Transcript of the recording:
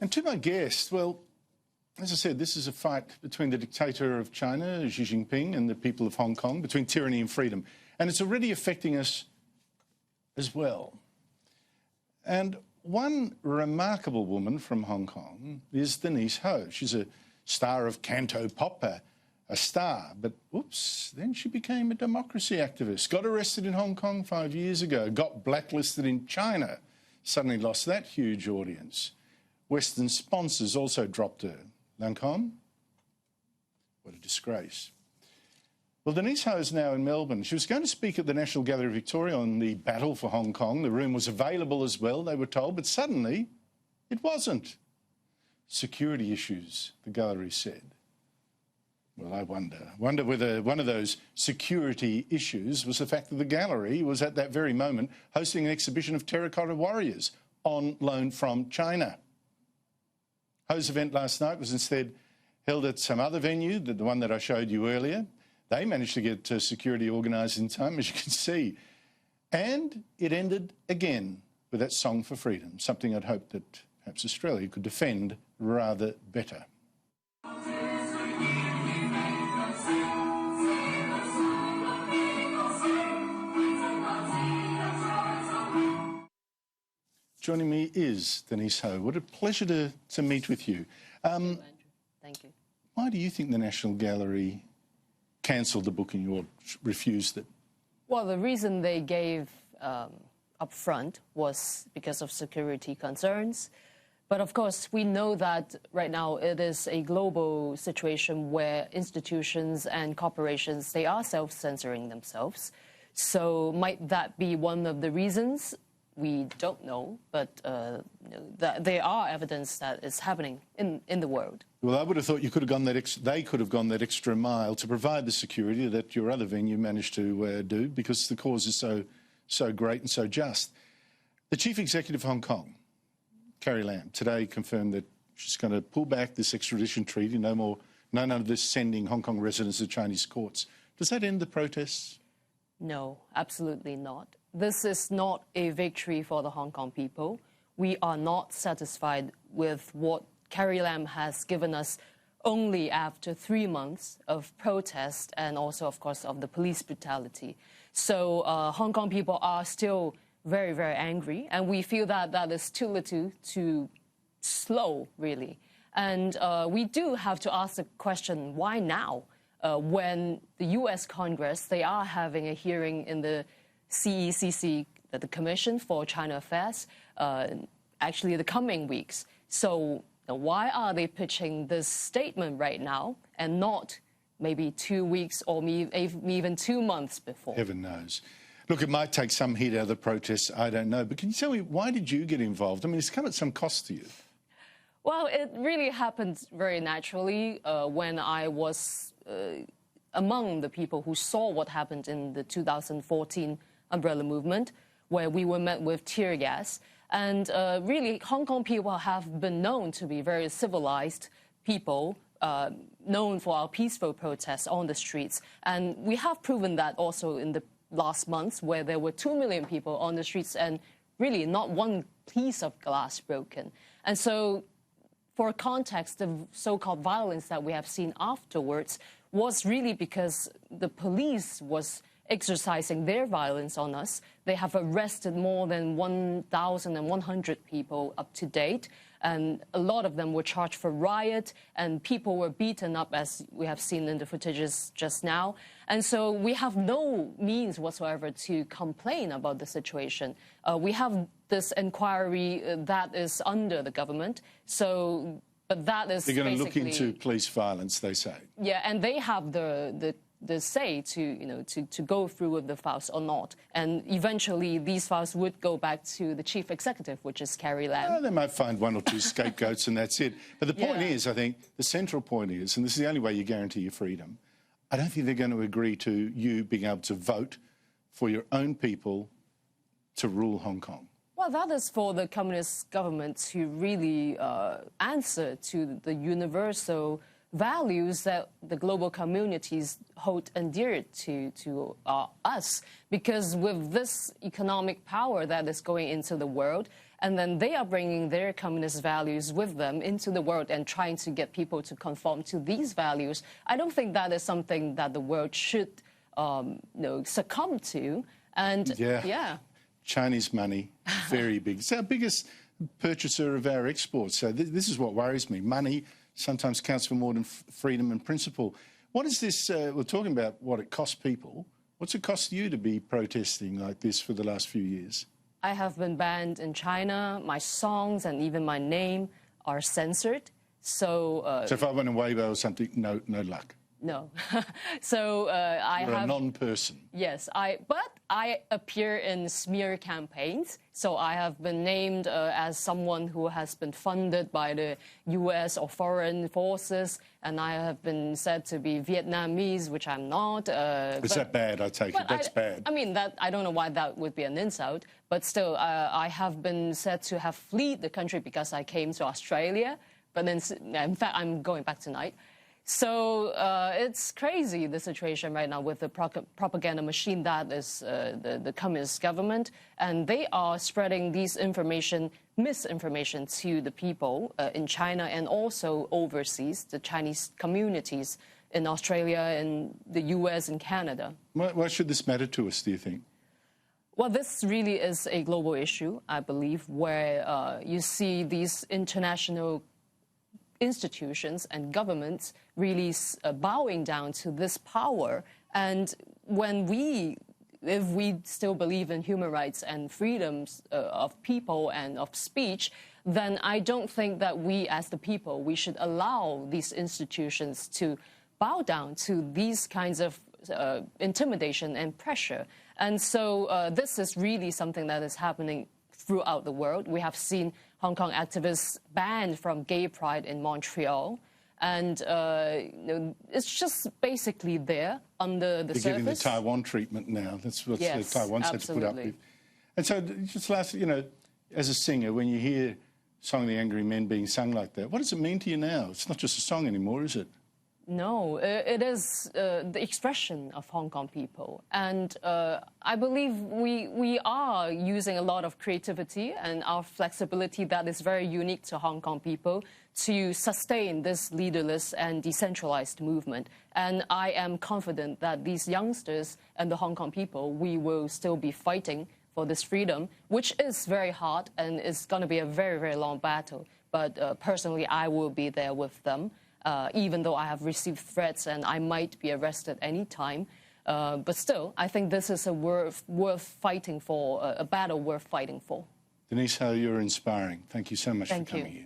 And to my guest, well, as I said, this is a fight between the dictator of China, Xi Jinping, and the people of Hong Kong, between tyranny and freedom. And it's already affecting us as well. And one remarkable woman from Hong Kong is Denise Ho. She's a star of canto pop, a star. But, oops, then she became a democracy activist, got arrested in Hong Kong 5 years ago, got blacklisted in China, suddenly lost that huge audience. Western sponsors also dropped her. Lancôme? What a disgrace. Well, Denise Ho is now in Melbourne. She was going to speak at the National Gallery of Victoria on the battle for Hong Kong. The room was available as well, they were told, but suddenly it wasn't. Security issues, the gallery said. Well, I wonder whether one of those security issues was the fact that the gallery was at that very moment hosting an exhibition of terracotta warriors on loan from China. Ho's event last night was instead held at some other venue, the one that I showed you earlier. They managed to get security organised in time, as you can see. And it ended again with that song for freedom, something I'd hoped that perhaps Australia could defend rather better. Joining me is Denise Ho. What a pleasure to meet with you. Thank you, Andrew. Thank you. Why do you think the National Gallery cancelled the booking or refused it? Well, the reason they gave up front was because of security concerns. But of course, we know that right now it is a global situation where institutions and corporations, they are self-censoring themselves. So might that be one of the reasons? We don't know, but there are evidence that it's happening in the world. Well, I would have thought you could have gone they could have gone that extra mile to provide the security that your other venue managed to do, because the cause is so great and so just. The Chief Executive of Hong Kong, Carrie Lam, today confirmed that she's going to pull back this extradition treaty, none of this sending Hong Kong residents to Chinese courts. Does that end the protests? No, absolutely not. This is not a victory for the Hong Kong people. We are not satisfied with what Carrie Lam has given us only after 3 months of protest and also, of course, of the police brutality. So Hong Kong people are still very, very angry, and we feel that that is too little, too slow, really. And we do have to ask the question, why now? When the U.S. Congress, they are having a hearing in the CECC, the Commission for China Affairs, actually the coming weeks. So why are they pitching this statement right now and not maybe 2 weeks or even 2 months before? Heaven knows. Look, it might take some heat out of the protests, I don't know. But can you tell me, why did you get involved? I mean, it's come at some cost to you. Well, it really happened very naturally when I was among the people who saw what happened in the 2014 umbrella movement, where we were met with tear gas. And really, Hong Kong people have been known to be very civilized people, known for our peaceful protests on the streets. And we have proven that also in the last months, where there were 2 million people on the streets and really not one piece of glass broken. And so, for context, the so-called violence that we have seen afterwards was really because the police was exercising their violence on us. They have arrested more than 1,100 people up to date, and a lot of them were charged for riot, and people were beaten up, as we have seen in the footages just now. And so we have no means whatsoever to complain about the situation. We have this inquiry that is under the government, so, but that is they're going to look into police violence, they say. Yeah, and they have the say to go through with the files or not. And eventually these files would go back to the chief executive, which is Carrie Lam. Well, they might find 1 or 2 scapegoats and that's it. But the point is, I think, the central point is, and this is the only way you guarantee your freedom, I don't think they're going to agree to you being able to vote for your own people to rule Hong Kong. Well, that is for the communist government to really answer to the universal values that the global communities hold and dear to us. Because with this economic power that is going into the world, and then they are bringing their communist values with them into the world and trying to get people to conform to these values. I don't think that is something that the world should succumb to. And yeah. Chinese money, very big. It's our biggest purchaser of our exports. So this is what worries me. Money sometimes counts for more than freedom and principle. What is this? We're talking about what it costs people. What's it cost you to be protesting like this for the last few years? I have been banned in China. My songs and even my name are censored. So if I went on Weibo or something, no luck. No. So I You're have... a non-person. Yes, but I appear in smear campaigns. So I have been named as someone who has been funded by the US or foreign forces, and I have been said to be Vietnamese, which I'm not. Is that bad? I take it. That's bad. I mean, I don't know why that would be an insult, but still, I have been said to have fled the country because I came to Australia. But then, in fact, I'm going back tonight. So it's crazy, the situation right now with the propaganda machine that is the communist government. And they are spreading misinformation to the people in China and also overseas, the Chinese communities in Australia and the US and Canada. Why should this matter to us, do you think? Well, this really is a global issue, I believe, where you see these international institutions and governments really bowing down to this power. And if we still believe in human rights and freedoms of people and of speech, then I don't think that we as the people, we should allow these institutions to bow down to these kinds of intimidation and pressure. And so this is really something that is happening throughout the world. We have seen Hong Kong activists banned from gay pride in Montreal. And it's just basically there under the surface. They're getting the Taiwan treatment now. That's what Taiwan's had to put up with. And so just last, as a singer, when you hear Song of the Angry Men being sung like that, what does it mean to you now? It's not just a song anymore, is it? No, it is the expression of Hong Kong people. And I believe we are using a lot of creativity and our flexibility that is very unique to Hong Kong people to sustain this leaderless and decentralized movement. And I am confident that these youngsters and the Hong Kong people, we will still be fighting for this freedom, which is very hard and it's going to be a very, very long battle. But personally, I will be there with them. Even though I have received threats and I might be arrested any time. But still, I think this is a worth fighting for, a battle worth fighting for. Denise Ho, you're inspiring. Thank you so much for coming here.